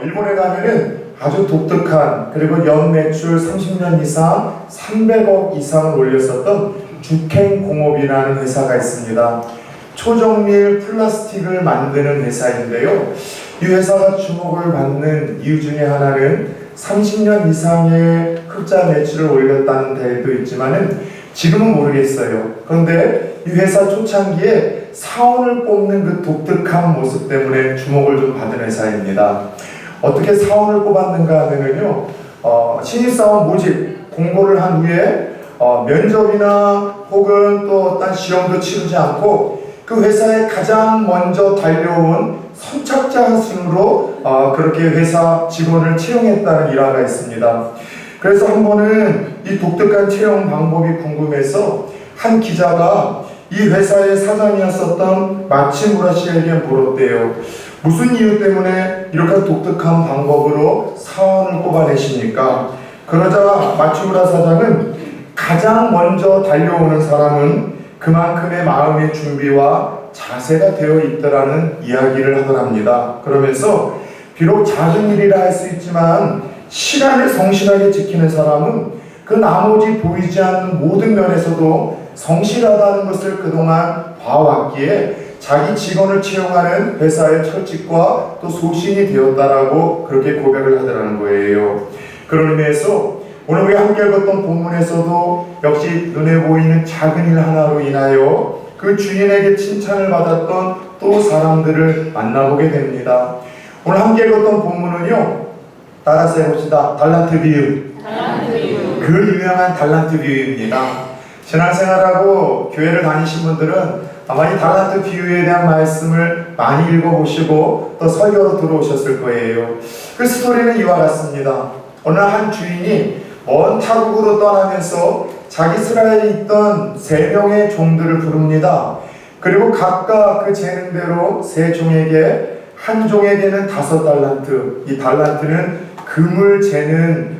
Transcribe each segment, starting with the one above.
일본에 가면은 아주 독특한, 그리고 연 매출 30년 이상 300억 이상을 올렸었던 주켄공업이라는 회사가 있습니다. 초정밀 플라스틱을 만드는 회사인데요. 이 회사가 주목을 받는 이유 중에 하나는 30년 이상의 흑자 매출을 올렸다는 데도 있지만은 지금은 모르겠어요. 그런데 이 회사 초창기에 사원을 뽑는 그 독특한 모습 때문에 주목을 좀 받은 회사입니다. 어떻게 사원을 뽑았는가 하면요, 신입사원 모집 공고를 한 후에 면접이나 혹은 또 어떤 시험도 치르지 않고 그 회사에 가장 먼저 달려온 선착자 순으로 그렇게 회사 직원을 채용했다는 일화가 있습니다. 그래서 한 번은 이 독특한 채용 방법이 궁금해서 한 기자가 이 회사의 사장이었었던 마치무라 씨에게 물었대요. 무슨 이유 때문에 이렇게 독특한 방법으로 사원을 뽑아내십니까? 그러자 마치무라 사장은 가장 먼저 달려오는 사람은 그만큼의 마음의 준비와 자세가 되어 있더라는 이야기를 하더랍니다. 그러면서 비록 작은 일이라 할 수 있지만 시간을 성실하게 지키는 사람은 그 나머지 보이지 않는 모든 면에서도 성실하다는 것을 그동안 봐왔기에 자기 직원을 채용하는 회사의 철칙과 또 소신이 되었다라고 그렇게 고백을 하더라는 거예요. 그런 의미에서 오늘 우리 함께 읽었던 본문에서도 역시 눈에 보이는 작은 일 하나로 인하여 그 주인에게 칭찬을 받았던 또 사람들을 만나보게 됩니다. 오늘 함께 읽었던 본문은요, 따라서 해봅시다. 달란트 비유. 그 유명한 달란트 비유입니다. 신앙생활하고 교회를 다니신 분들은 아마 이 달란트 비유에 대한 말씀을 많이 읽어보시고 또 설교로 들어오셨을 거예요. 그 스토리는 이와 같습니다. 어느 한 주인이 먼 타국으로 떠나면서 자기 스라에 있던 3명의 종들을 부릅니다. 그리고 각각 그 재능대로 3종에게, 한 종에게는 5달란트, 이 달란트는 금을 재는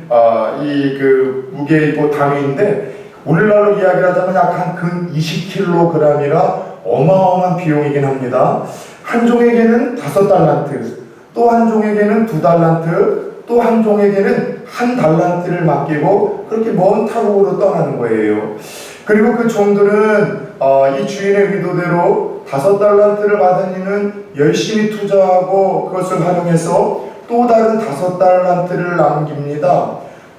이 그 무게이고 단위인데 오늘날로 이야기를 하자면 약 한 근 20kg이라 어마어마한 비용이긴 합니다. 한 종에게는 5달란트, 또 한 종에게는 2달란트, 또 한 종에게는 1달란트를 맡기고 그렇게 먼 타국으로 떠나는 거예요. 그리고 그 종들은 이 주인의 의도대로 5달란트를 받은 이는 열심히 투자하고 그것을 활용해서 또 다른 5달란트를 남깁니다.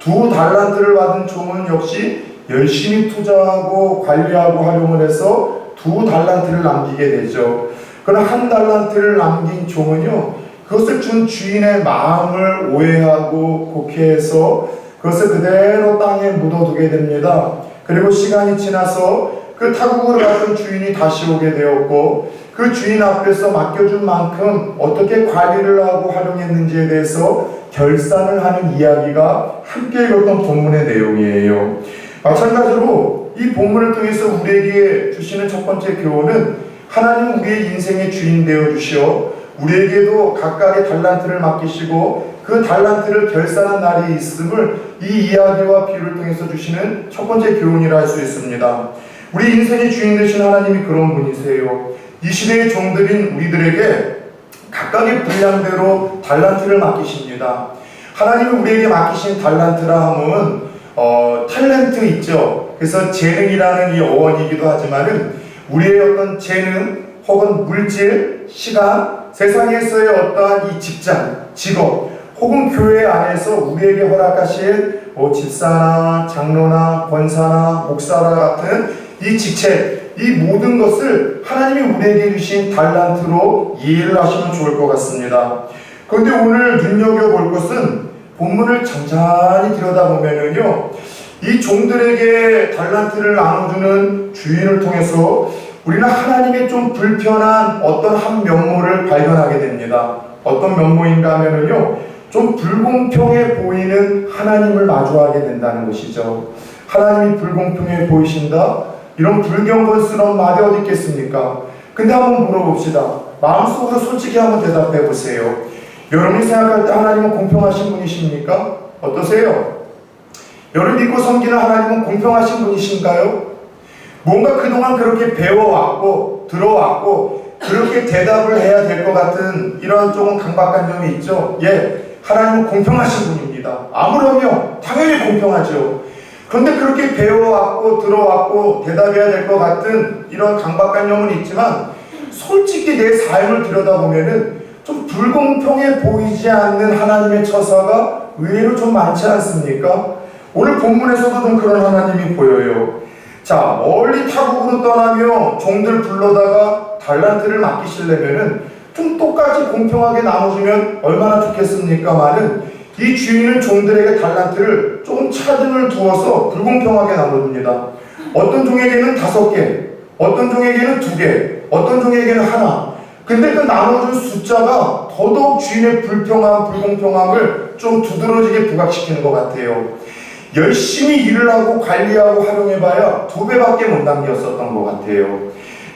2달란트를 받은 종은 역시 열심히 투자하고 관리하고 활용을 해서 2달란트를 남기게 되죠. 그러나 1달란트를 남긴 종은요, 그것을 준 주인의 마음을 오해하고 곡해해서 그것을 그대로 땅에 묻어두게 됩니다. 그리고 시간이 지나서 그 타국으로 갔던 주인이 다시 오게 되었고 그 주인 앞에서 맡겨준 만큼 어떻게 관리를 하고 활용했는지에 대해서 결산을 하는 이야기가 함께 읽었던 본문의 내용이에요. 마찬가지로 이 본문을 통해서 우리에게 주시는 첫 번째 교훈은 하나님은 우리의 인생의 주인 되어 주시어 우리에게도 각각의 달란트를 맡기시고 그 달란트를 결산한 날이 있음을 이 이야기와 비유를 통해서 주시는 첫 번째 교훈이라 할 수 있습니다. 우리 인생의 주인 되신 하나님이 그런 분이세요. 이 시대의 종들인 우리들에게 각각의 분량대로 달란트를 맡기십니다. 하나님이 우리에게 맡기신 달란트라 함은 탤런트 있죠. 그래서 재능이라는 이 어원이기도 하지만은 우리의 어떤 재능 혹은 물질, 시간, 세상에서의 어떠한 이 직장, 직업 혹은 교회 안에서 우리에게 허락하신 집사나 장로나 권사나 목사라 같은 이 직책, 이 모든 것을 하나님이 우리에게 주신 달란트로 이해를 하시면 좋을 것 같습니다. 그런데 오늘 눈여겨볼 것은 본문을 천천히 들여다보면은요, 이 종들에게 달란트를 나눠주는 주인을 통해서 우리는 하나님의 좀 불편한 어떤 한 면모를 발견하게 됩니다. 어떤 면모인가 하면은요, 좀 불공평해 보이는 하나님을 마주하게 된다는 것이죠. 하나님이 불공평해 보이신다? 이런 불경건스러운 말이 어디 있겠습니까? 근데 한번 물어봅시다. 마음속으로 솔직히 한번 대답해 보세요. 여러분이 생각할 때 하나님은 공평하신 분이십니까? 어떠세요? 여러분 믿고 섬기는 하나님은 공평하신 분이신가요? 뭔가 그동안 그렇게 배워왔고 들어왔고 그렇게 대답을 해야 될 것 같은 이런 조금 강박한 점이 있죠. 예, 하나님은 공평하신 분입니다. 아무렴요, 당연히 공평하죠. 그런데 그렇게 배워왔고 들어왔고 대답해야 될 것 같은 이런 강박한 점은 있지만 솔직히 내 삶을 들여다보면은 좀 불공평해 보이지 않는 하나님의 처사가 의외로 좀 많지 않습니까? 오늘 본문에서도 좀 그런 하나님이 보여요. 자, 멀리 타국으로 떠나며 종들 불러다가 달란트를 맡기시려면은 좀 똑같이 공평하게 나눠주면 얼마나 좋겠습니까마는 이 주인은 종들에게 달란트를 조금 차등을 두어서 불공평하게 나눠줍니다. 어떤 종에게는 5개, 어떤 종에게는 2개, 어떤 종에게는 하나. 근데 그 나눠준 숫자가 더더욱 주인의 불공평함을 좀 두드러지게 부각시키는 것 같아요. 열심히 일을 하고 관리하고 활용해봐야 2배밖에 못 남겼었던 것 같아요.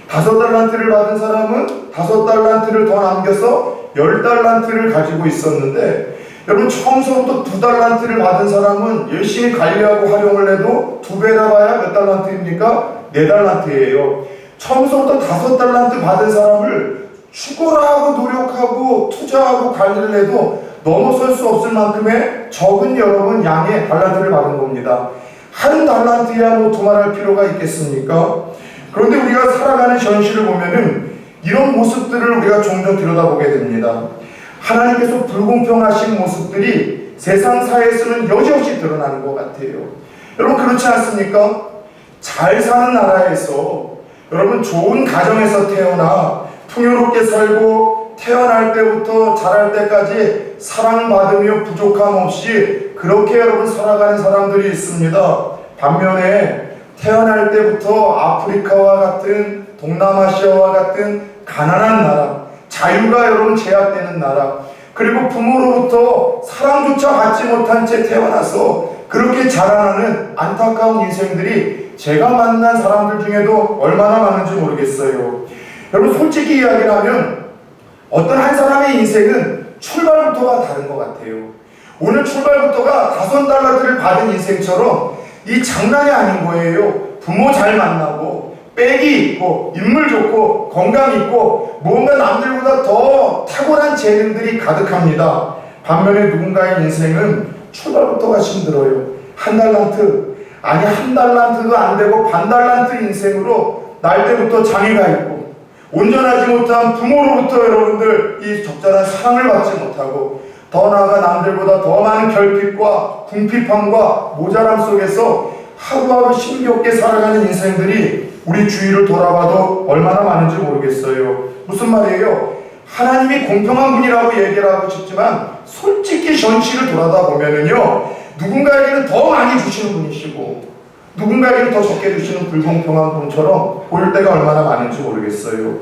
5달란트를 받은 사람은 5달란트를 더 남겨서 10달란트를 가지고 있었는데, 여러분 처음서부터 2달란트를 받은 사람은 열심히 관리하고 활용을 해도 2배라 봐야 몇 달란트입니까? 4달란트예요. 처음서부터 5달란트 받은 사람을 죽어라 하고 노력하고 투자하고 관리를 해도 넘어설 수 없을 만큼의 적은 여러분 양의 달란트를 받은 겁니다. 한 달란트야 뭐 두말할 필요가 있겠습니까? 그런데 우리가 살아가는 현실을 보면은 이런 모습들을 우리가 종종 들여다보게 됩니다. 하나님께서 불공평하신 모습들이 세상 사회에서는 여지없이 드러나는 것 같아요. 여러분 그렇지 않습니까? 잘 사는 나라에서 여러분 좋은 가정에서 태어나 풍요롭게 살고 태어날 때부터 자랄 때까지 사랑받으며 부족함 없이 그렇게 여러분 살아가는 사람들이 있습니다. 반면에 태어날 때부터 아프리카와 같은 동남아시아와 같은 가난한 나라, 자유가 여러분 제약되는 나라, 그리고 부모로부터 사랑조차 받지 못한 채 태어나서 그렇게 자라나는 안타까운 인생들이 제가 만난 사람들 중에도 얼마나 많은지 모르겠어요. 여러분 솔직히 이야기를 하면 어떤 한 사람의 인생은 출발부터가 다른 것 같아요. 오늘 출발부터가 5달란트를 받은 인생처럼 이 장난이 아닌 거예요. 부모 잘 만나고 빽이 있고 인물 좋고 건강 있고 뭔가 남들보다 더 탁월한 재능들이 가득합니다. 반면에 누군가의 인생은 출발부터가 힘들어요. 1달란트, 아니 1달란트도 안 되고 반달란트 인생으로 날 때부터 장애가 있고 온전하지 못한 부모로부터 여러분들 이 적절한 사랑을 받지 못하고 더 나아가 남들보다 더 많은 결핍과 궁핍함과 모자람 속에서 하루하루 힘겹게 살아가는 인생들이 우리 주위를 돌아봐도 얼마나 많은지 모르겠어요. 무슨 말이에요? 하나님이 공평한 분이라고 얘기를 하고 싶지만 솔직히 현실을 돌아다 보면은요, 누군가에게는 더 많이 주시는 분이시고 누군가에게는 더 적게 주시는 불공평한 분처럼 보일 때가 얼마나 많은지 모르겠어요.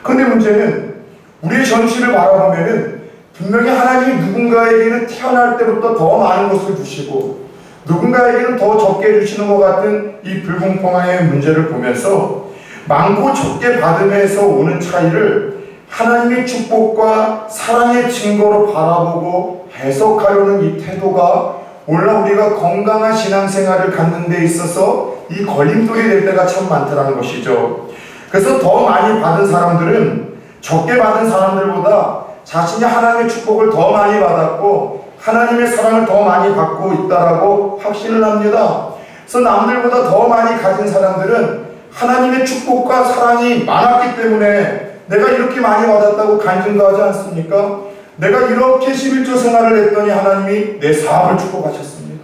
근데 문제는 우리의 현실을 바라보면은 분명히 하나님이 누군가에게는 태어날 때부터 더 많은 것을 주시고 누군가에게는 더 적게 주시는 것 같은 이 불공평함의 문제를 보면서 많고 적게 받음에서 오는 차이를 하나님의 축복과 사랑의 증거로 바라보고 해석하려는 이 태도가 오늘날 우리가 건강한 신앙생활을 갖는 데 있어서 이 걸림돌이 될 때가 참 많더라는 것이죠. 그래서 더 많이 받은 사람들은 적게 받은 사람들보다 자신이 하나님의 축복을 더 많이 받았고 하나님의 사랑을 더 많이 받고 있다라고 확신을 합니다. 그래서 남들보다 더 많이 가진 사람들은 하나님의 축복과 사랑이 많았기 때문에 내가 이렇게 많이 받았다고 간증도 하지 않습니까? 내가 이렇게 11조 생활을 했더니 하나님이 내 사업을 축복하셨습니다.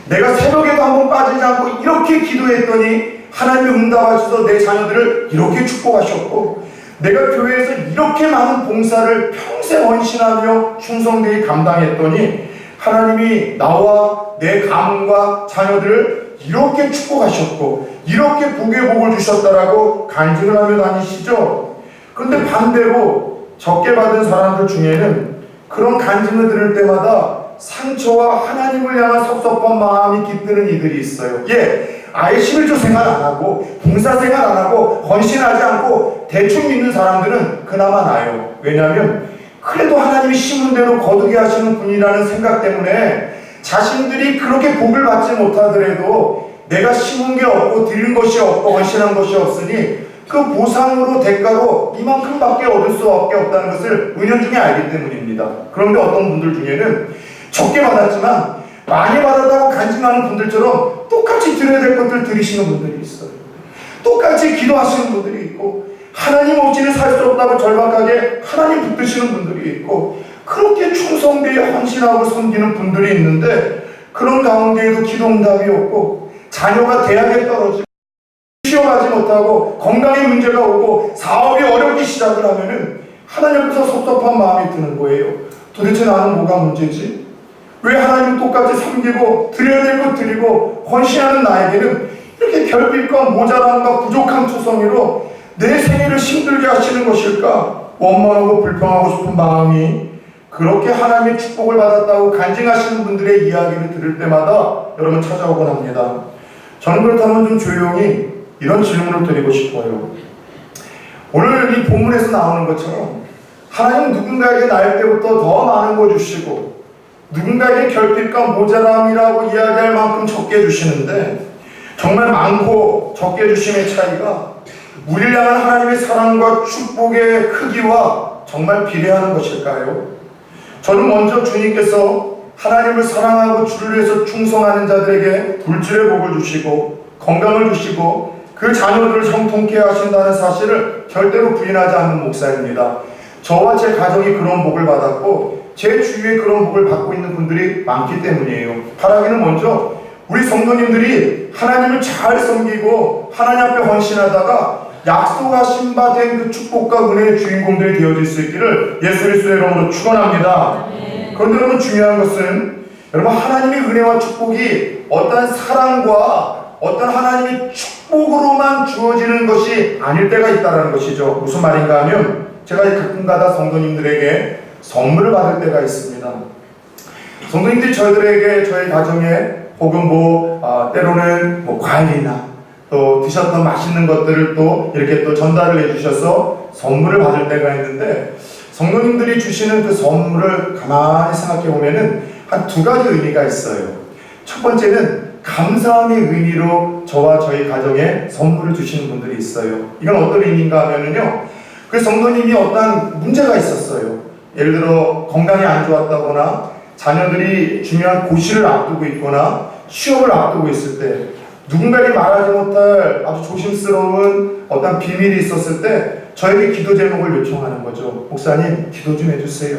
내가 새벽에도 한번 빠지지 않고 이렇게 기도했더니 하나님이 응답하셔서 내 자녀들을 이렇게 축복하셨고 내가 교회에서 이렇게 많은 봉사를 평생 헌신하며 충성되게 감당했더니 하나님이 나와 내 가문과 자녀들을 이렇게 축복하셨고 이렇게 복의 복을 주셨다라고 간증을 하며 다니시죠. 그런데 반대로 적게 받은 사람들 중에는 그런 간증을 들을 때마다 상처와 하나님을 향한 섭섭한 마음이 깃드는 이들이 있어요. 아예 11조 생활 안 하고 봉사 생활 안 하고 헌신하지 않고 대충 믿는 사람들은 그나마 나아요. 왜냐하면 그래도 하나님이 심은 대로 거두게 하시는 분이라는 생각 때문에 자신들이 그렇게 복을 받지 못하더라도 내가 심은 게 없고 드린 것이 없고 헌신한 것이 없으니 그 보상으로 대가로 이만큼밖에 얻을 수밖에 없다는 것을 은연중에 알기 때문입니다. 그런데 어떤 분들 중에는 적게 받았지만 많이 받았다고 간증하는 분들처럼 똑같이 드려야 될 것들 드리시는 분들이 있어요. 똑같이 기도하시는 분들이 있고 하나님 없이는 살 수 없다고 절박하게 하나님 붙드시는 분들이 있고 그렇게 충성되어 헌신하고 섬기는 분들이 있는데 그런 가운데에도 기도 응답이 없고 자녀가 대학에 떨어지고 쉬어가지 못하고 건강에 문제가 오고 사업이 어렵게 시작을 하면은 하나님 앞에서 섭섭한 마음이 드는 거예요. 도대체 나는 뭐가 문제지? 왜 하나님 똑같이 섬기고 드려야 될 것 드리고 헌신하는 나에게는 이렇게 결핍과 모자람과 부족한 투성이로 내 생애를 힘들게 하시는 것일까? 원망하고 불평하고 싶은 마음이 그렇게 하나님의 축복을 받았다고 간증하시는 분들의 이야기를 들을 때마다 여러분 찾아오곤 합니다. 저는 그렇다면 좀 조용히 이런 질문을 드리고 싶어요. 오늘 이 본문에서 나오는 것처럼 하나님 누군가에게 나일 때부터 더 많은 거 주시고 누군가에게 결핍과 모자람이라고 이야기할 만큼 적게 주시는데 정말 많고 적게 주심의 차이가 우리를 향한 하나님의 사랑과 축복의 크기와 정말 비례하는 것일까요? 저는 먼저 주님께서 하나님을 사랑하고 주를 위해서 충성하는 자들에게 불질의 복을 주시고 건강을 주시고 그 자녀들을 형통케 하신다는 사실을 절대로 부인하지 않는 목사입니다. 저와 제 가정이 그런 복을 받았고 제 주위에 그런 복을 받고 있는 분들이 많기 때문이에요. 바라기는 먼저 우리 성도님들이 하나님을 잘 섬기고 하나님 앞에 헌신하다가 약속하신 바 된 그 축복과 은혜의 주인공들이 되어질 수 있기를 예수 그리스도의 이름으로 축원합니다. 그런데 여러분 중요한 것은 여러분 하나님의 은혜와 축복이 어떤 사랑과 어떤 하나님의 축복으로만 주어지는 것이 아닐 때가 있다는 것이죠. 무슨 말인가 하면 제가 가끔가다 성도님들에게 선물을 받을 때가 있습니다. 성도님들이 저희들에게 저희 가정에 혹은 때로는 과일이나 또 드셨던 맛있는 것들을 또 이렇게 또 전달을 해주셔서 선물을 받을 때가 있는데 성도님들이 주시는 그 선물을 가만히 생각해 보면은 한 두 가지 의미가 있어요. 첫 번째는 감사함의 의미로 저와 저희 가정에 선물을 주시는 분들이 있어요. 이건 어떤 의미인가 하면은요, 그 성도님이 어떤 문제가 있었어요. 예를 들어 건강이 안 좋았다거나 자녀들이 중요한 고시를 앞두고 있거나 시험을 앞두고 있을 때 누군가에게 말하지 못할 아주 조심스러운 어떤 비밀이 있었을 때 저에게 기도 제목을 요청하는 거죠. 목사님 기도 좀 해주세요.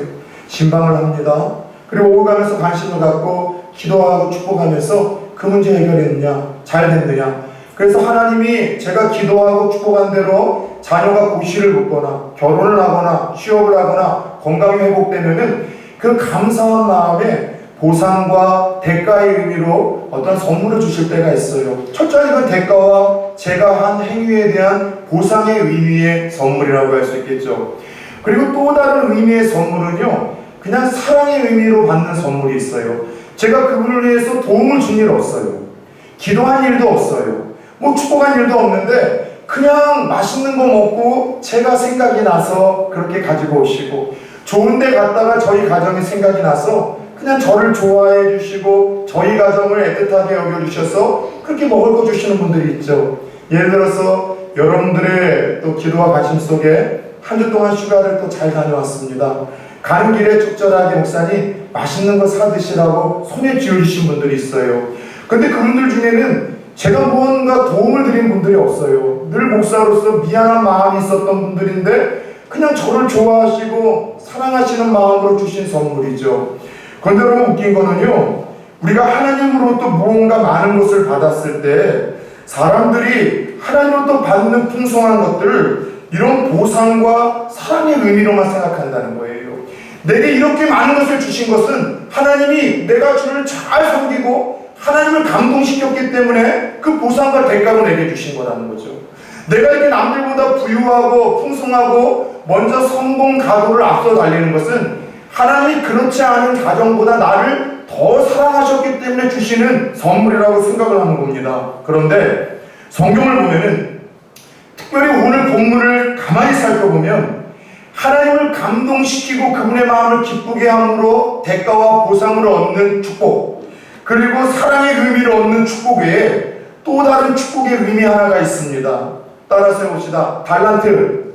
신방을 합니다. 그리고 오고 가면서 관심을 갖고 기도하고 축복하면서 그 문제 해결했느냐 잘 됐느냐. 그래서 하나님이 제가 기도하고 축복한 대로 자녀가 고시를 붙거나 결혼을 하거나 취업을 하거나 건강이 회복되면은 그 감사한 마음에 보상과 대가의 의미로 어떤 선물을 주실 때가 있어요. 첫째 이건 대가와 제가 한 행위에 대한 보상의 의미의 선물이라고 할 수 있겠죠. 그리고 또 다른 의미의 선물은요, 그냥 사랑의 의미로 받는 선물이 있어요. 제가 그분을 위해서 도움을 준 일 없어요. 기도한 일도 없어요. 축복한 일도 없는데 그냥 맛있는 거 먹고 제가 생각이 나서 그렇게 가지고 오시고 좋은 데 갔다가 저희 가정이 생각이 나서 그냥 저를 좋아해 주시고 저희 가정을 애틋하게 여겨주셔서 그렇게 먹을 거 주시는 분들이 있죠. 예를 들어서 여러분들의 또 기도와 관심 속에 한 주 동안 휴가를 또 잘 다녀왔습니다. 가는 길에 적절하게 목사님 맛있는 거 사 드시라고 손에 쥐어주신 분들이 있어요. 근데 그분들 중에는 제가 무언가 도움을 드린 분들이 없어요. 늘 목사로서 미안한 마음이 있었던 분들인데 그냥 저를 좋아하시고 사랑하시는 마음으로 주신 선물이죠. 그런데 여러분 웃긴 거는요, 우리가 하나님으로부터 무언가 많은 것을 받았을 때 사람들이 하나님으로부터 받는 풍성한 것들을 이런 보상과 사랑의 의미로만 생각한다는 거예요. 내게 이렇게 많은 것을 주신 것은 하나님이 내가 주를 잘 섬기고 하나님을 감동시켰기 때문에 그 보상과 대가로 내게 주신 거라는 거죠. 내가 이렇게 남들보다 부유하고 풍성하고 먼저 성공 가도를 앞서 달리는 것은 하나님이 그렇지 않은 가정보다 나를 더 사랑하셨기 때문에 주시는 선물이라고 생각을 하는 겁니다. 그런데 성경을 보면은 특별히 오늘 본문을 가만히 살펴보면 하나님을 감동시키고 그분의 마음을 기쁘게 함으로 대가와 보상을 얻는 축복, 그리고 사랑의 의미를 얻는 축복 외에 또 다른 축복의 의미 하나가 있습니다. 따라서 해봅시다. 달란트.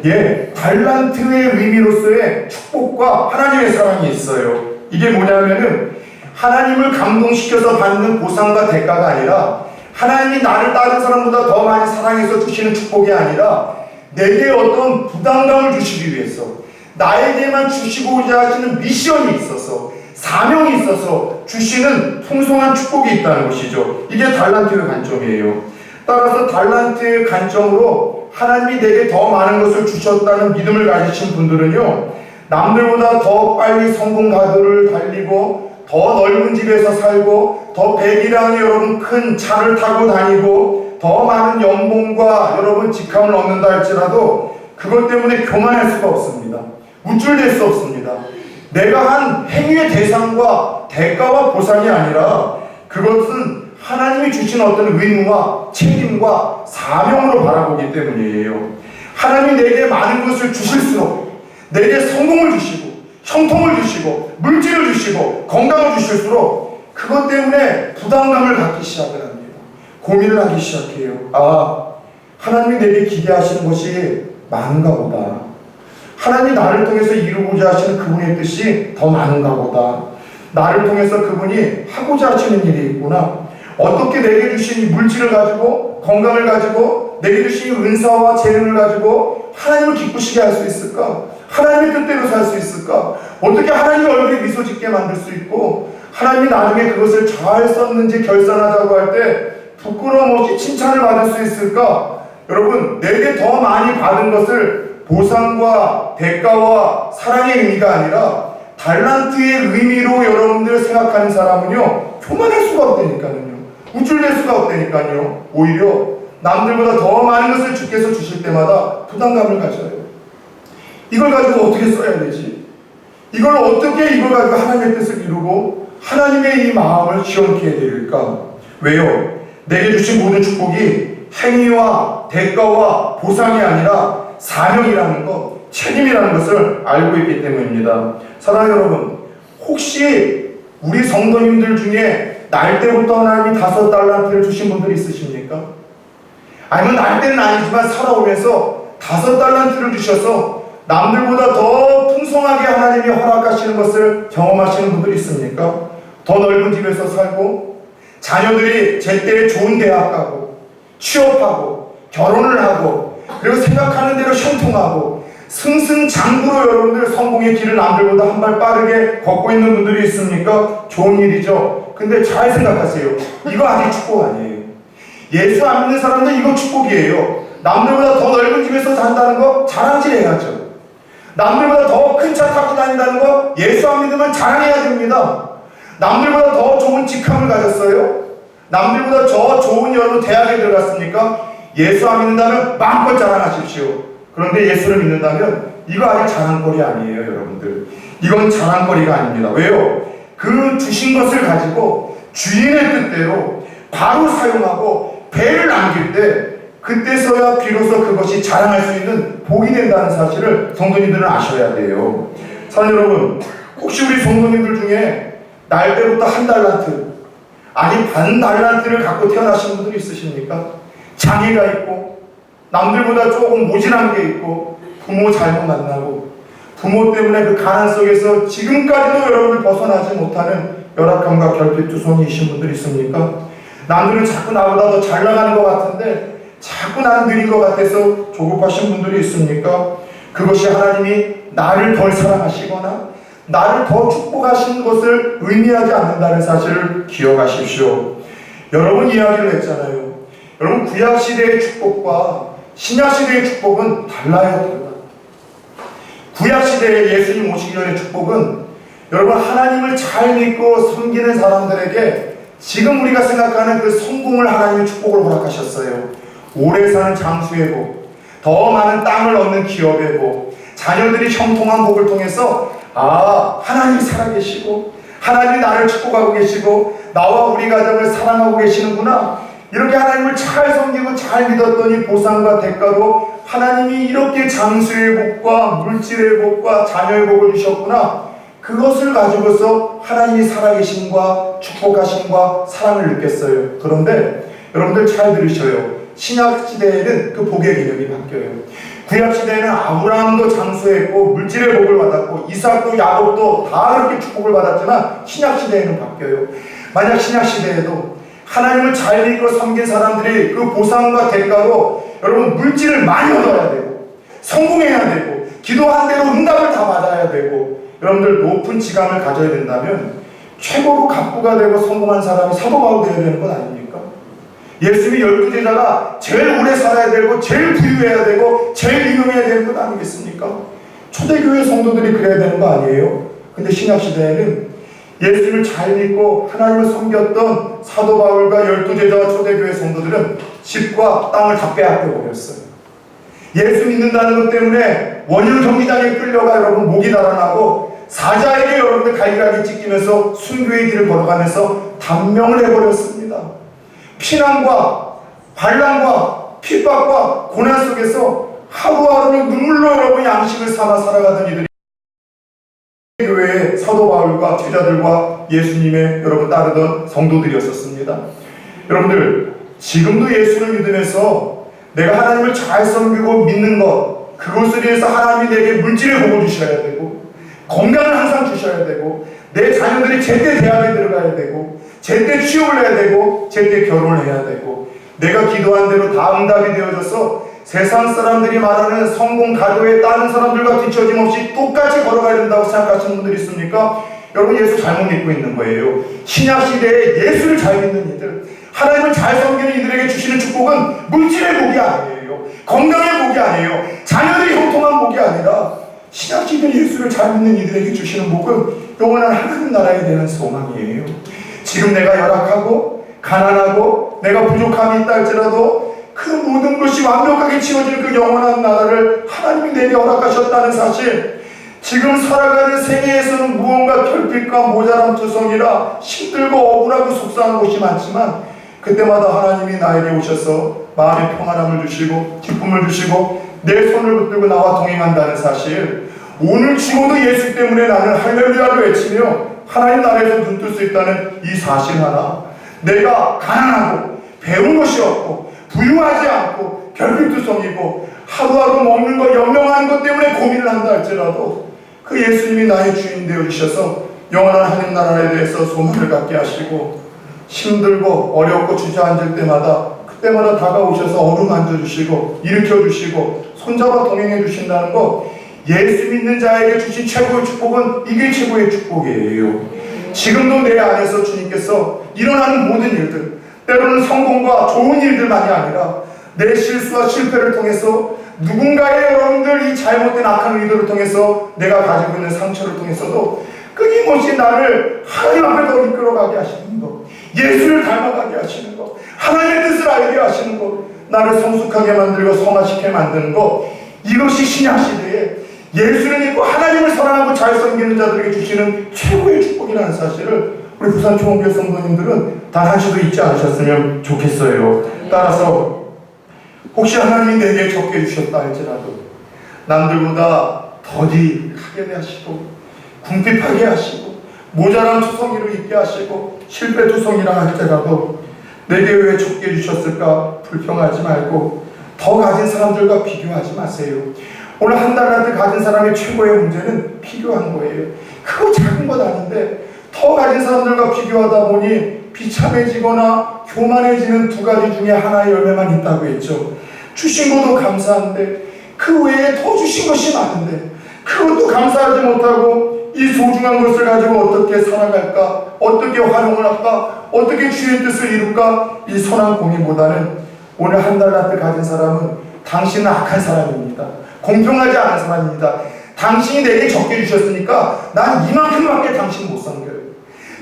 예, 달란트의 의미로서의 축복과 하나님의 사랑이 있어요. 이게 뭐냐면은 하나님을 감동시켜서 받는 보상과 대가가 아니라 하나님이 나를 다른 사람보다 더 많이 사랑해서 주시는 축복이 아니라 내게 어떤 부담감을 주시기 위해서 나에게만 주시고자 하시는 미션이 있어서 사명이 있어서 주시는 풍성한 축복이 있다는 것이죠. 이게 달란트의 관점이에요. 따라서 달란트의 관점으로 하나님이 내게 더 많은 것을 주셨다는 믿음을 가지신 분들은요, 남들보다 더 빨리 성공 가도를 달리고 더 넓은 집에서 살고 더 배기량이 여러분 큰 차를 타고 다니고 더 많은 연봉과 여러분 직함을 얻는다 할지라도 그것 때문에 교만할 수가 없습니다. 우쭐댈 수 없습니다. 내가 한 행위의 대상과 대가와 보상이 아니라 그것은 하나님이 주신 어떤 의무와 책임과 사명으로 바라보기 때문이에요. 하나님이 내게 많은 것을 주실수록 내게 성공을 주시고 형통을 주시고 물질을 주시고 건강을 주실수록 그것 때문에 부담감을 갖기 시작을 합니다. 고민을 하기 시작해요. 아, 하나님이 내게 기대하시는 것이 많은가 보다. 하나님이 나를 통해서 이루고자 하시는 그분의 뜻이 더 많은가 보다. 나를 통해서 그분이 하고자 하시는 일이 있구나. 어떻게 내게 주신 이 물질을 가지고 건강을 가지고 내게 주신 은사와 재능을 가지고 하나님을 기쁘시게 할 수 있을까? 하나님의 뜻대로 살 수 있을까? 어떻게 하나님의 얼굴에 미소 짓게 만들 수 있고 하나님이 나중에 그것을 잘 썼는지 결산하자고 할 때 부끄러움 없이 칭찬을 받을 수 있을까? 여러분, 내게 더 많이 받은 것을 보상과 대가와 사랑의 의미가 아니라 달란트의 의미로 여러분들 생각하는 사람은요, 교만할 수가 없다니까요. 우쭐댈 수가 없다니까요. 오히려 남들보다 더 많은 것을 주께서 주실 때마다 부담감을 가져요. 이걸 가지고 어떻게 써야 되지? 이걸 가지고 하나님의 뜻을 이루고 하나님의 이 마음을 시원케 해드릴까? 왜요? 내게 주신 모든 축복이 행위와 대가와 보상이 아니라 사명이라는 것, 책임이라는 것을 알고 있기 때문입니다. 사랑하는 여러분, 혹시 우리 성도님들 중에 날 때부터 하나님이 5달란트를 주신 분들이 있으십니까? 아니면 날 때는 아니지만 살아오면서 5달란트를 주셔서 남들보다 더 풍성하게 하나님이 허락하시는 것을 경험하시는 분들이 있습니까? 더 넓은 집에서 살고 자녀들이 제때에 좋은 대학 가고 취업하고 결혼을 하고 그리고 생각하는 대로 형통하고 승승장구로 여러분들 성공의 길을 남들보다 한 발 빠르게 걷고 있는 분들이 있습니까? 좋은 일이죠. 근데 잘 생각하세요. 이거 아직 축복 아니에요. 예수 안 믿는 사람들 이거 축복이에요. 남들보다 더 넓은 집에서 산다는 거 자랑질해야죠. 남들보다 더 큰 차 타고 다닌다는 거 예수 안 믿으면 자랑해야 됩니다. 남들보다 더 좋은 직함을 가졌어요. 남들보다 더 좋은 여러분 대학에 들어갔습니까? 예수 안 믿는다면 마음껏 자랑하십시오. 그런데 예수를 믿는다면 이거 아직 자랑거리 아니에요, 여러분들. 이건 자랑거리가 아닙니다. 왜요? 그 주신 것을 가지고 주인의 뜻대로 바로 사용하고 배를 남길 때 그때서야 비로소 그것이 자랑할 수 있는 복이 된다는 사실을 성도님들은 아셔야 돼요. 사랑하는 여러분, 혹시 우리 성도님들 중에 날 때부터 1달란트 아니 반달란트를 갖고 태어나신 분들이 있으십니까? 장애가 있고 남들보다 조금 모질한 게 있고 부모 잘못 만나고 부모 때문에 그 가난 속에서 지금까지도 여러분들 벗어나지 못하는 열악함과 결핍투성이이신 분들이 있습니까? 남들은 자꾸 나보다 더 잘 나가는 것 같은데 자꾸 나는 느린 것 같아서 조급하신 분들이 있습니까? 그것이 하나님이 나를 덜 사랑하시거나 나를 더 축복하신 것을 의미하지 않는다는 사실을 기억하십시오. 여러분 이야기를 했잖아요. 여러분 구약시대의 축복과 신약시대의 축복은 달라요. 구약시대의 예수님 오시기 전의 축복은 여러분 하나님을 잘 믿고 섬기는 사람들에게 지금 우리가 생각하는 그 성공을 하나님의 축복을 허락하셨어요. 오래 사는 장수의 복, 더 많은 땅을 얻는 기업의 복, 자녀들이 형통한 복을 통해서 하나님이 살아계시고 하나님이 나를 축복하고 계시고 나와 우리 가정을 사랑하고 계시는구나. 이렇게 하나님을 잘 섬기고 잘 믿었더니 보상과 대가로 하나님이 이렇게 장수의 복과 물질의 복과 자녀의 복을 주셨구나. 그것을 가지고서 하나님이 살아계심과 축복하심과 사랑을 느꼈어요. 그런데 여러분들 잘 들으셔요. 신약 시대에는 그 복의 개념이 바뀌어요. 구약 시대에는 아브라함도 장수했고 물질의 복을 받았고 이삭도 야곱도 다 그렇게 축복을 받았지만 신약 시대에는 바뀌어요. 만약 신약 시대에도 하나님을 잘 믿고 섬긴 사람들이 그 보상과 대가로 여러분 물질을 많이 얻어야 되고 성공해야 되고 기도한 대로 응답을 다 받아야 되고 여러분들 높은 지감을 가져야 된다면 최고로 갑부가 되고 성공한 사람이 사도 바울 되어야 되는 건 아닙니까? 예수님이 12제자가 제일 오래 살아야 되고 제일 부유해야 되고 제일 유명해야 되는 것 아니겠습니까? 초대교회 성도들이 그래야 되는 거 아니에요? 근데 신약시대에는 예수님을 잘 믿고 하나님을 섬겼던 사도 바울과 12제자와 초대교회 성도들은 집과 땅을 다 빼앗겨 버렸어요. 예수 믿는다는 것 때문에 원형 경기장에 끌려가 여러분 목이 달아나고 사자에게 여러분들 갈기갈기 찢기면서 순교의 길을 걸어가면서 단명을 해버렸습니다. 피난과 반란과 핍박과 고난 속에서 하루하루를 눈물로 여러분 양식을 삼아 살아가던 이들이 교회의 사도 바울과 제자들과 예수님의 여러분 따르던 성도들이었었습니다. 여러분들 지금도 예수를 믿으면서 내가 하나님을 잘 섬기고 믿는 것 그것을 위해서 하나님이 내게 물질의 복을 주셔야 되고 건강을 항상 주셔야 되고 내 자녀들이 제때 대학에 들어가야 되고 제때 취업을 해야 되고 제때 결혼을 해야 되고 내가 기도한 대로 다 응답이 되어져서 세상 사람들이 말하는 성공 가도에 다른 사람들과 뒤처짐 없이 똑같이 걸어가야 된다고 생각하시는 분들이 있습니까? 여러분 예수 잘못 믿고 있는 거예요. 신약시대에 예수를 잘 믿는 이들 하나님을 잘 섬기는 이들에게 주시는 축복은 물질의 복이 아니에요. 건강의 복이 아니에요. 자녀들이 형통한 복이 아니라 신약시대 예수를 잘 믿는 이들에게 주시는 복은 영원한 하나님 나라에 대한 소망이에요. 지금 내가 열악하고 가난하고 내가 부족함이 있다 할지라도 그 모든 것이 완벽하게 치워지는 그 영원한 나라를 하나님이 내게 허락하셨다는 사실 지금 살아가는 생애에서는 무언가 결핍과 모자람 투성이라 힘들고 억울하고 속상한 곳이 많지만 그때마다 하나님이 나에게 오셔서 마음의 평안함을 주시고 기쁨을 주시고 내 손을 붙들고 나와 동행한다는 사실 오늘 죽어도 예수 때문에 나는 할렐루야를 외치며 하나님 나라에서 눈뜰 수 있다는 이 사실 하나 내가 가난하고 배운 것이 없고 부유하지 않고 결핍투성이고 하루하루 먹는 것 연명하는 것 때문에 고민을 한다 할지라도 그 예수님이 나의 주인 되어 주셔서 영원한 하나님 나라에 대해서 소망을 갖게 하시고 힘들고 어렵고 주저앉을 때마다 그때마다 다가오셔서 어루만져 주시고 일으켜 주시고 손잡아 동행해 주신다는 것 예수 믿는 자에게 주신 최고의 축복은 이게 최고의 축복이에요. 지금도 내 안에서 주님께서 일어나는 모든 일들 때로는 성공과 좋은 일들만이 아니라 내 실수와 실패를 통해서 누군가의 여러분들 이 잘못된 악한 의도를 통해서 내가 가지고 있는 상처를 통해서도 끊임없이 나를 하나님 앞에 더 이끌어가게 하시는 것 예수를 닮아가게 하시는 것 하나님의 뜻을 알게 하시는 것 나를 성숙하게 만들고 성화시게 만드는 것 이것이 신약시대에 예수를 믿고 하나님을 사랑하고 잘 섬기는 자들에게 주시는 최고의 축복이라는 사실을 우리 부산 총원교회 성도님들은 단 한시도 잊지 않으셨으면 좋겠어요. 따라서 혹시 하나님이 내게 적게 주셨다 할지라도 남들보다 더디 하게 하시고 궁핍하게 하시고 모자란 투성이로 있게 하시고 실패 투성이라 할지라도 내게 왜 적게 주셨을까 불평하지 말고 더 가진 사람들과 비교하지 마세요. 오늘 한 달란트 가진 사람의 최고의 문제는 비교한 거예요. 크고 작은 것 아닌데 더 가진 사람들과 비교하다 보니 비참해지거나 교만해지는 두 가지 중에 하나의 열매만 있다고 했죠. 주신 것도 감사한데 그 외에 더 주신 것이 많은데 그것도 감사하지 못하고 이 소중한 것을 가지고 어떻게 살아갈까 어떻게 활용을 할까 어떻게 주의 뜻을 이룰까 이 선한 고민보다는 오늘 한 달란트 가진 사람은 당신은 악한 사람입니다. 공평하지 않은 사람입니다. 당신이 내게 적게 주셨으니까 난 이만큼밖에 당신 못 섬겨요.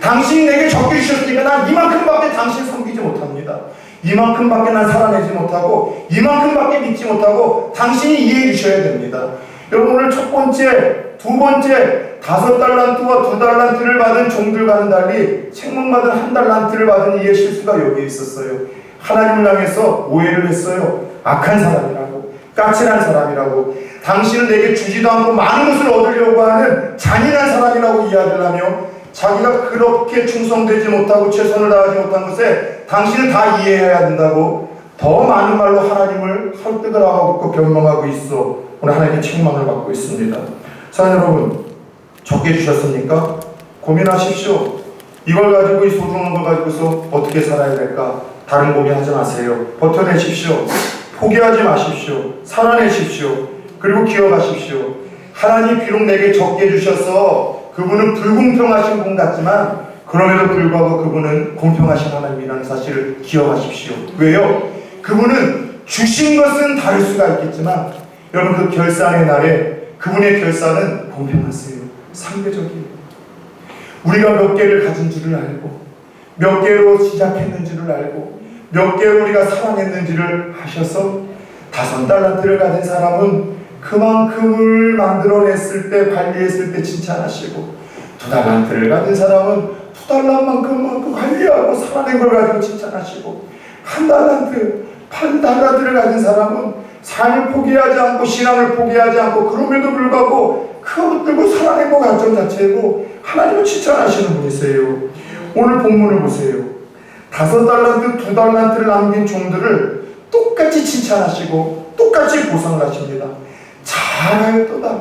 당신이 내게 적게 주셨으니까 난 이만큼밖에 당신 섬기지 못합니다. 이만큼밖에 난 살아내지 못하고 이만큼밖에 믿지 못하고 당신이 이해해 주셔야 됩니다. 여러분 오늘 첫 번째, 두 번째 5달란트와 2달란트를 받은 종들과는 달리 책망받은 1달란트를 받은 이의 실수가 여기에 있었어요. 하나님을 향해서 오해를 했어요. 악한 사람이라고 까칠한 사람이라고 당신은 내게 주지도 않고 많은 것을 얻으려고 하는 잔인한 사람이라고 이야기를 하며 자기가 그렇게 충성되지 못하고 최선을 다하지 못한 것에 당신은 다 이해해야 된다고 더 많은 말로 하나님을 설득을 하고 변명하고 있어 오늘 하나님의 책망을 받고 있습니다. 사랑하는 여러분, 적게 주셨습니까? 고민하십시오. 이걸 가지고, 이 소중한 걸 가지고서 어떻게 살아야 될까? 다른 고민하지 마세요. 버텨내십시오. 포기하지 마십시오. 살아내십시오. 그리고 기억하십시오. 하나님 비록 내게 적게 주셔서 그분은 불공평하신 분 같지만 그럼에도 불구하고 그분은 공평하신 하나님이라는 사실을 기억하십시오. 왜요? 그분은 주신 것은 다를 수가 있겠지만 여러분, 그 결산의 날에 그분의 결산은 공평하세요. 상대적이에요. 우리가 몇 개를 가진 줄을 알고, 몇 개로 시작했는지를 알고, 몇 개로 우리가 살아냈는지를 아셔서 5달란트를 가진 사람은 그만큼을 만들어냈을 때, 관리했을 때 칭찬하시고, 2달란트를 가진 사람은 2달란트만큼 관리하고 살아낸 걸 가지고 칭찬하시고, 1달란트, 8달란트를 가진 사람은 삶을 포기하지 않고, 신앙을 포기하지 않고, 그럼에도 불구하고 그거 붙들고 살아낸 것 가정 자체고 하나님을 칭찬하시는 분이세요. 오늘 본문을 보세요. 5달란트, 2달란트를 남긴 종들을 똑같이 칭찬하시고 똑같이 보상을 하십니다. 잘하였도다.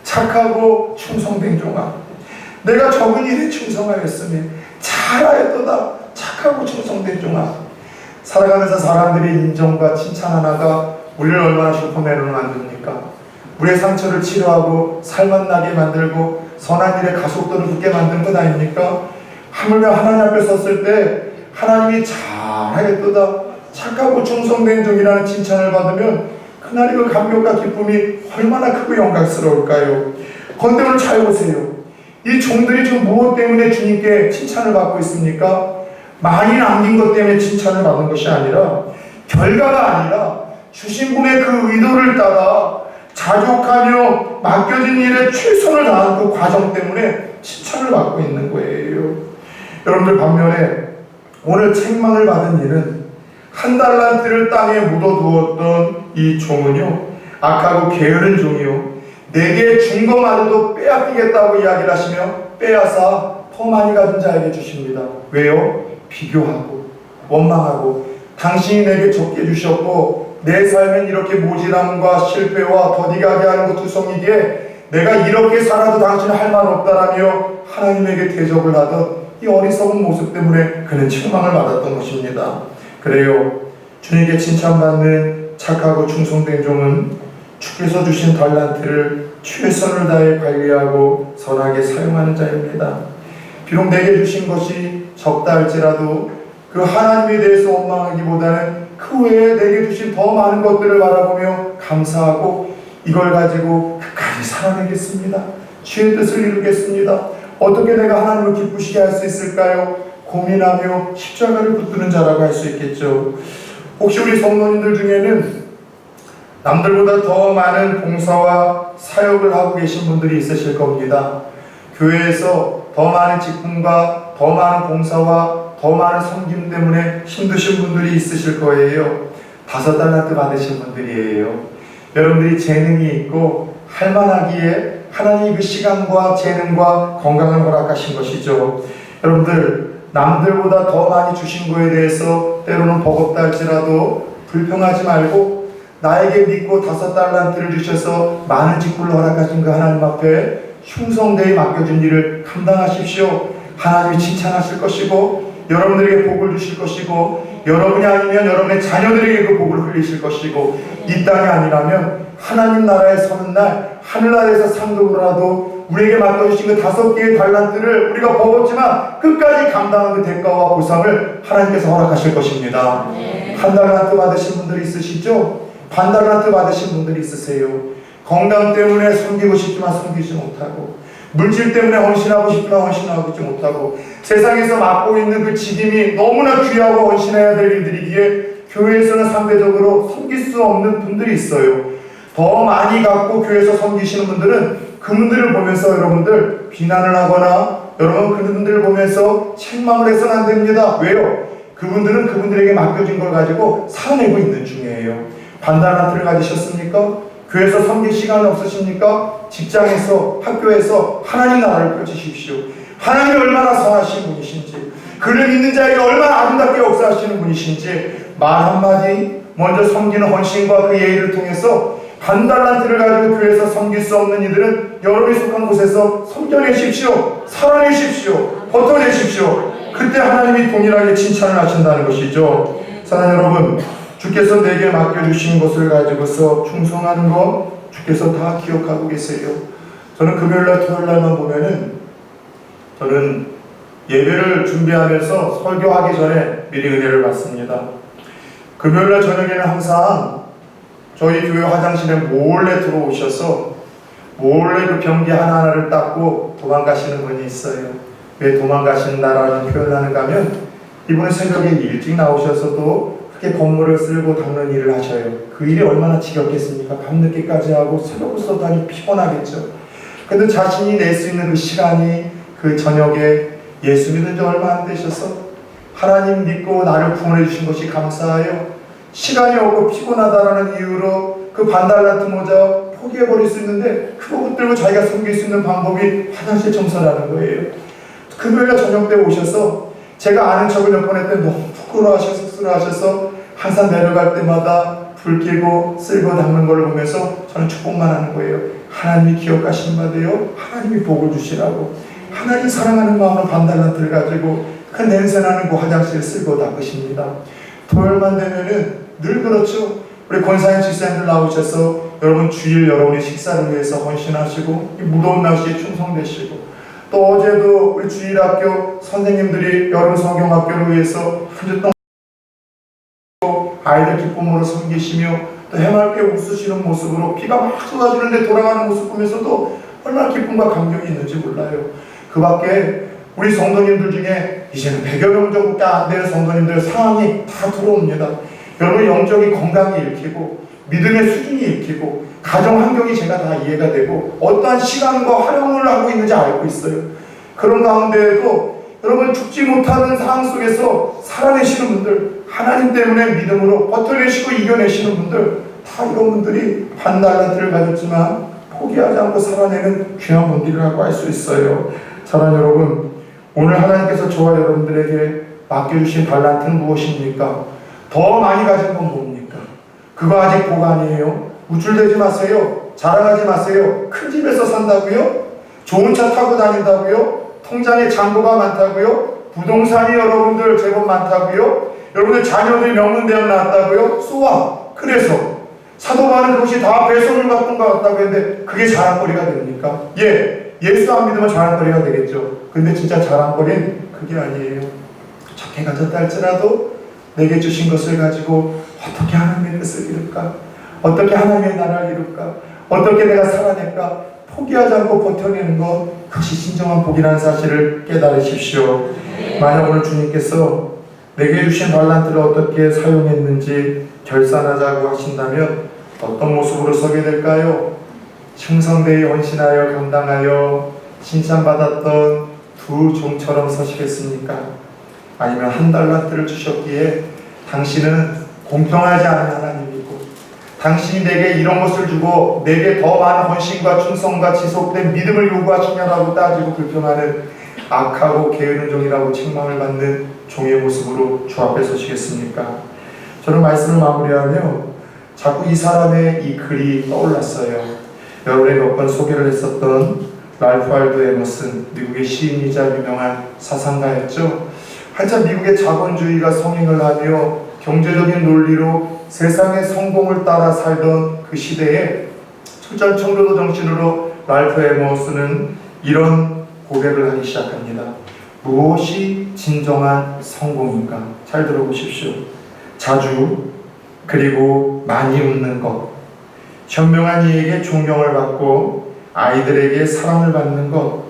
착하고 충성된 종아. 내가 적은 일에 충성하였으니 잘하였도다. 착하고 충성된 종아. 살아가면서 사람들의 인정과 칭찬 하나가 우리를 얼마나 슈퍼맨으로 만듭니까? 우리의 상처를 치료하고 살만 나게 만들고 선한 일에 가속도를 붙게 만드는 것 아닙니까? 하물며 하나님 앞에 섰을 때 하나님이 잘하였도다, 착하고 충성된 종이라는 칭찬을 받으면 그날의 그 감격과 기쁨이 얼마나 크고 영광스러울까요? 그런데 오늘 잘 보세요. 이 종들이 지금 무엇 때문에 주님께 칭찬을 받고 있습니까? 많이 남긴 것 때문에 칭찬을 받는 것이 아니라, 결과가 아니라 주신 분의 그 의도를 따라 자족하며 맡겨진 일에 최선을 다하는 그 과정 때문에 칭찬을 받고 있는 거예요. 여러분들, 반면에 오늘 책망을 받은 이는 1달란트를 땅에 묻어두었던 이 종은요, 악하고 게으른 종이요, 내게 준 것마저도 빼앗기겠다고 이야기를 하시며 빼앗아 더 많이 가진 자에게 주십니다. 왜요? 비교하고 원망하고, 당신이 내게 적게 주셨고 내 삶엔 이렇게 모질함과 실패와 더디가게 하는 것 투성이기에 내가 이렇게 살아도 당신은 할 말 없다라며 하나님에게 대적을 하던 이 어리석은 모습 때문에 그는 책망을 받았던 것입니다. 그래요, 주님께 칭찬받는 착하고 충성된 종은 주께서 주신 달란트를 최선을 다해 관리하고 선하게 사용하는 자입니다. 비록 내게 주신 것이 적다 할지라도 그 하나님에 대해서 원망하기보다는 그 외에 내게 주신 더 많은 것들을 바라보며 감사하고 이걸 가지고 끝까지 살아내겠습니다. 주의 뜻을 이루겠습니다. 어떻게 내가 하나님을 기쁘시게 할 수 있을까요? 고민하며 십자가를 붙드는 자라고 할 수 있겠죠. 혹시 우리 성도님들 중에는 남들보다 더 많은 봉사와 사역을 하고 계신 분들이 있으실 겁니다. 교회에서 더 많은 직분과 더 많은 봉사와 더 많은 섬김 때문에 힘드신 분들이 있으실 거예요. 5달란트 받으신 분들이에요. 여러분들이 재능이 있고 할만하기에 하나님이 그 시간과 재능과 건강을 허락하신 것이죠. 여러분들, 남들보다 더 많이 주신 거에 대해서 때로는 버겁다 할지라도 불평하지 말고, 나에게 믿고 5달란트를 주셔서 많은 직분을 허락하신 그 하나님 앞에 흉성되이 맡겨준 일을 감당하십시오. 하나님이 칭찬하실 것이고 여러분들에게 복을 주실 것이고, 여러분이 아니면 여러분의 자녀들에게 그 복을 흘리실 것이고, 이 땅이 아니라면 하나님 나라에 서는 날 하늘나라에서 상급으로라도 우리에게 맡겨주신 그 5개의 달란트를 우리가 버겁지만 끝까지 감당한 그 대가와 보상을 하나님께서 허락하실 것입니다. 1달란트 받으신 분들이 있으시죠? 반달란트 받으신 분들이 있으세요. 건강 때문에 섬기고 싶지만 섬기지 못하고, 물질 때문에 헌신하고 싶지만 헌신하지 못하고, 세상에서 맡고 있는 그 직임이 너무나 귀하고 헌신해야 될 일들이기에 교회에서는 상대적으로 섬길 수 없는 분들이 있어요. 더 많이 갖고 교회에서 섬기시는 분들은 그분들을 보면서 여러분들 비난을 하거나 여러분 그분들을 보면서 책망을 해서는 안 됩니다. 왜요? 그분들은 그분들에게 맡겨진 걸 가지고 살아내고 있는 중이에요. 반달란트를 가지셨습니까? 교회에서 섬길 시간이 없으십니까? 직장에서, 학교에서 하나님 나라를 펼치십시오. 하나님이 얼마나 선하신 분이신지, 그를 믿는 자에게 얼마나 아름답게 역사하시는 분이신지 말 한마디, 먼저 섬기는 헌신과 그 예의를 통해서 반 달란트를 가지고 교회에서 섬길 수 없는 이들은 여러분이 속한 곳에서 섬겨내십시오. 살아내십시오. 버텨내십시오. 그때 하나님이 동일하게 칭찬을 하신다는 것이죠. 사랑하는 여러분, 주께서 내게 맡겨주신 것을 가지고서 충성하는 것 주께서 다 기억하고 계세요. 저는 금요일날 토요일날만 보면은 저는 예배를 준비하면서 설교하기 전에 미리 은혜를 받습니다. 금요일날 저녁에는 항상 저희 교회 화장실에 몰래 들어오셔서 몰래 그 변기 하나하나를 닦고 도망가시는 분이 있어요. 왜 도망가신다라는 표현을 하는가 하면 이분은 새벽에 일찍 나오셔서도 그렇게 건물을 쓸고 닦는 일을 하셔요. 그 일이 얼마나 지겹겠습니까? 밤늦게까지 하고 새벽부터 하니 피곤하겠죠. 근데 자신이 낼 수 있는 그 시간이 그 저녁에 예수 믿은 지 얼마 안 되셔서 하나님 믿고 나를 구원해 주신 것이 감사하여 시간이 없고 피곤하다라는 이유로 그 반달란트 모자 포기해버릴 수 있는데 그거 붙들고 자기가 섬길 수 있는 방법이 화장실 청소라는 거예요. 금요일날 저녁 때 오셔서 제가 아는 척을 몇 번 했더니 너무 부끄러워하셔서 쑥스러워하셔서 항상 내려갈 때마다 불 켜고 쓸고 닦는 걸 보면서 저는 축복만 하는 거예요. 하나님이 기억하시는 바대요. 하나님이 복을 주시라고. 하나님 사랑하는 마음으로 반달란트를 가지고 그 냄새나는 그 화장실을 쓸고 닦으십니다. 토요일만 되면은 늘 그렇죠. 우리 권사님 집사님들 나오셔서 여러분 주일 여러분의 식사를 위해서 헌신하시고 이 무더운 날씨에 충성되시고 또 어제도 우리 주일학교 선생님들이 여름 성경학교를 위해서 한 주 동안 아이들 기쁨으로 섬기시며 또 해맑게 웃으시는 모습으로 비가 막 쏟아지는데 돌아가는 모습 보면서도 얼마나 기쁨과 감격이 있는지 몰라요. 그 밖에 우리 성도님들 중에 이제는 100여 명 정도밖에 안 되는 성도님들 상황이 다 들어옵니다. 여러분 영적인 건강이 읽히고 믿음의 수준이 읽히고 가정 환경이 제가 다 이해가 되고 어떠한 시간과 활용을 하고 있는지 알고 있어요. 그런 가운데에도 여러분 죽지 못하는 상황 속에서 살아내시는 분들, 하나님 때문에 믿음으로 버텨내시고 이겨내시는 분들, 다 이런 분들이 반달란트를 가졌지만 포기하지 않고 살아내는 귀한 분들이라고 할 수 있어요. 사랑하는 여러분, 오늘 하나님께서 저와 여러분들에게 맡겨주신 달란트는 무엇입니까? 더 많이 가진 건 뭡니까? 그거 아직 보관이에요. 우쭐대지 마세요. 자랑하지 마세요. 큰 집에서 산다고요? 좋은 차 타고 다닌다고요? 통장에 잔고가 많다고요? 부동산이 여러분들 제법 많다고요? 여러분들 자녀들이 명문대학 나왔다고요? 쏘아. 그래서 사도 바울은 그것이 다 배송을 받은 것 같다고 했는데 그게 자랑거리가 됩니까? 예수 안 믿으면 자랑거리가 되겠죠. 근데 진짜 자랑거리는 그게 아니에요. 적게 가졌다 할지라도 내게 주신 것을 가지고 어떻게 하나님의 뜻을 이룰까? 어떻게 하나님의 나라를 이룰까? 어떻게 내가 살아낼까? 포기하지 않고 버텨내는 것, 그것이 진정한 복이라는 사실을 깨달으십시오. 만약 오늘 주님께서 내게 주신 달란트를 어떻게 사용했는지 결산하자고 하신다면 어떤 모습으로 서게 될까요? 충성되이 헌신하여 감당하여 칭찬받았던 두 종처럼 서시겠습니까? 아니면 한 달란트를 주셨기에 당신은 공평하지 않은 하나님이고 당신이 내게 이런 것을 주고 내게 더 많은 헌신과 충성과 지속된 믿음을 요구하시냐라고 따지고 불평하는 악하고 게으른 종이라고 책망을 받는 종의 모습으로 주 앞에 서시겠습니까? 저는 말씀을 마무리하며 자꾸 이 사람의 이 글이 떠올랐어요. 여러분에 몇 번 소개를 했었던 랄프 알도 에머슨, 미국의 시인이자 유명한 사상가였죠. 한참 미국의 자본주의가 성행을 하며 경제적인 논리로 세상의 성공을 따라 살던 그 시대에 철저한 청교도 정신으로 랄프 에머슨은 이런 고백을 하기 시작합니다. 무엇이 진정한 성공인가? 잘 들어보십시오. 자주 그리고 많이 웃는 것, 현명한 이에게 존경을 받고 아이들에게 사랑을 받는 것,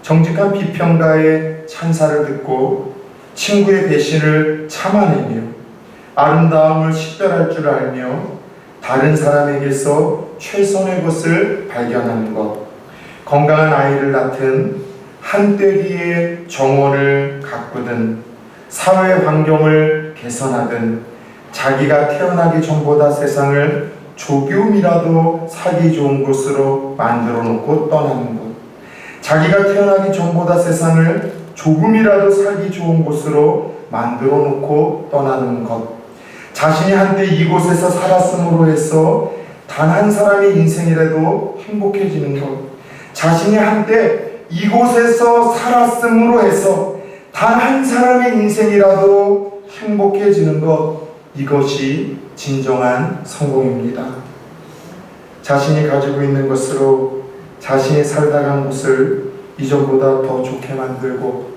정직한 비평가의 찬사를 듣고 친구의 배신을 참아내며 아름다움을 식별할 줄 알며 다른 사람에게서 최선의 것을 발견하는 것, 건강한 아이를 낳든 한때기의 정원을 가꾸든 사회 환경을 개선하든 자기가 태어나기 전보다 세상을 조금이라도 살기 좋은 곳으로 만들어 놓고 떠나는 것, 자기가 태어나기 전보다 세상을 조금이라도 살기 좋은 곳으로 만들어 놓고 떠나는 것, 자신이 한때 이곳에서 살았음으로 해서 단 한 사람의 인생이라도 행복해지는 것, 자신이 한때 이곳에서 살았음으로 해서 단 한 사람의 인생이라도 행복해지는 것, 이것이 진정한 성공입니다. 자신이 가지고 있는 것으로 자신이 살다 간 곳을 이전보다 더 좋게 만들고,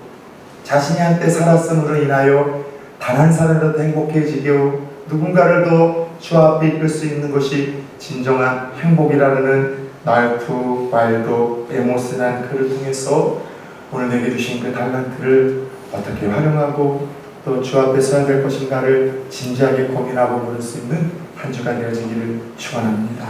자신이 한때 살았음으로 인하여 단 한 사람이라도 행복해지고 누군가를 더 주 앞에 이끌 수 있는 것이 진정한 행복이라는 말투, 말도, 에모스란 글을 통해서 오늘 내게 주신 그 달란트를 어떻게 활용하고 또 주 앞에 서야 될 것인가를 진지하게 고민하고 보는 수 있는 한 주가 되어지기를 축원합니다.